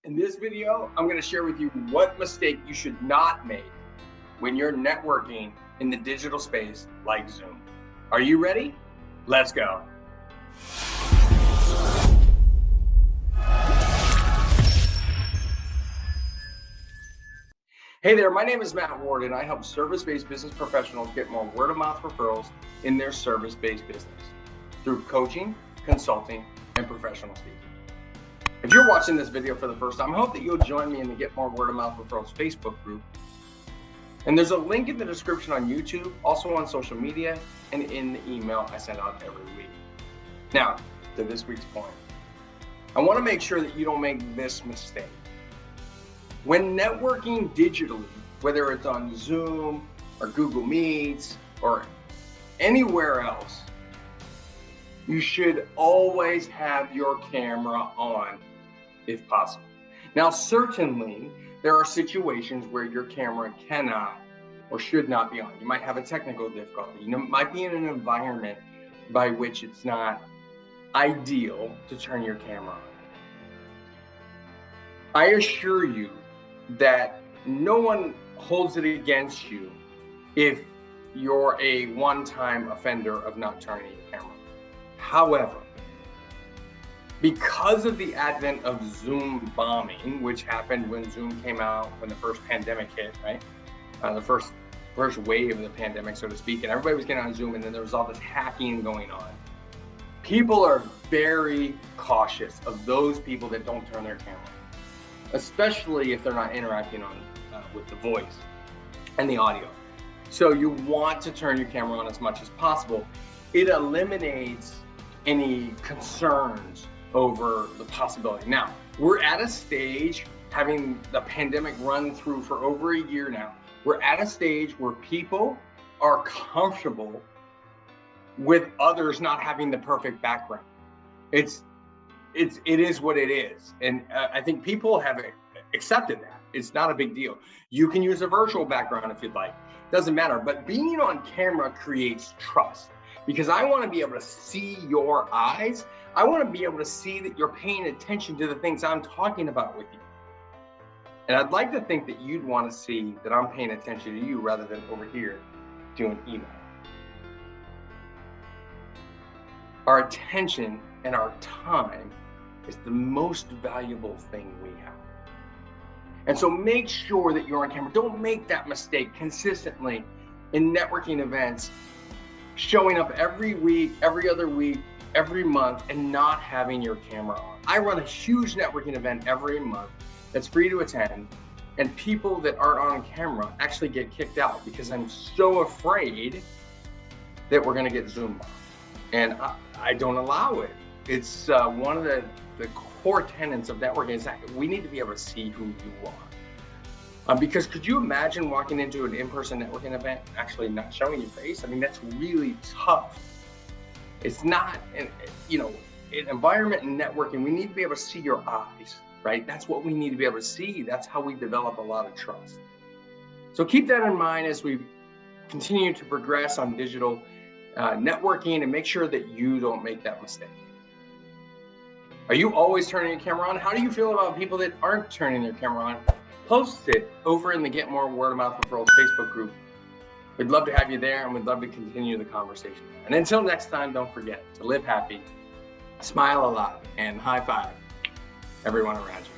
In this video, I'm going to share with you what mistake you should not make when you're networking in the digital space like Zoom. Are you ready? Let's go. Hey there, my name is Matt Ward, and I help service-based business professionals get more word-of-mouth referrals in their service-based business through coaching, consulting, and professional speaking. If you're watching this video for the first time, I hope that you'll join me in the Get More Word-of-Mouth Referrals Facebook group. And there's a link in the description on YouTube, also on social media, and in the email I send out every week. Now, to this week's point. I want to make sure that you don't make this mistake. When networking digitally, whether it's on Zoom or Google Meets or anywhere else, you should always have your camera on if possible. Now, certainly there are situations where your camera cannot or should not be on. You might have a technical difficulty. You might be in an environment by which it's not ideal to turn your camera on. I assure you that no one holds it against you if you're a one-time offender of not turning your camera on. However, because of the advent of Zoom bombing, which happened when Zoom came out, when the first pandemic hit, right? The first wave of the pandemic, so to speak, and everybody was getting on Zoom, and then there was all this hacking going on. People are very cautious of those people that don't turn their camera on, especially if they're not interacting with the voice and the audio. So you want to turn your camera on as much as possible. It eliminates any concerns over the possibility. Now, we're at a stage, having the pandemic run through for over a year now, we're at a stage where people are comfortable with others not having the perfect background. It is what it is. And I think people have accepted that. It's not a big deal. You can use a virtual background if you'd like. Doesn't matter. But being on camera creates trust, because I want to be able to see your eyes. I want to be able to see that you're paying attention to the things I'm talking about with you. And I'd like to think that you'd want to see that I'm paying attention to you rather than over here doing email. Our attention and our time is the most valuable thing we have. And so make sure that you're on camera. Don't make that mistake consistently in networking events, showing up every week, every other week, every month, and not having your camera on. I run a huge networking event every month that's free to attend, and people that aren't on camera actually get kicked out because I'm so afraid that we're gonna get Zoom bombed. And I don't allow it. It's one of the core tenets of networking is that we need to be able to see who you are. Because could you imagine walking into an in-person networking event actually not showing your face? I mean, that's really tough. It's not, an environment in networking, we need to be able to see your eyes, right? That's what we need to be able to see. That's how we develop a lot of trust. So keep that in mind as we continue to progress on digital networking, and make sure that you don't make that mistake. Are you always turning your camera on? How do you feel about people that aren't turning their camera on? Post it over in the Get More Word-of-Mouth Referrals Facebook group. We'd love to have you there, and we'd love to continue the conversation. And until next time, don't forget to live happy, smile a lot, and high five everyone around you.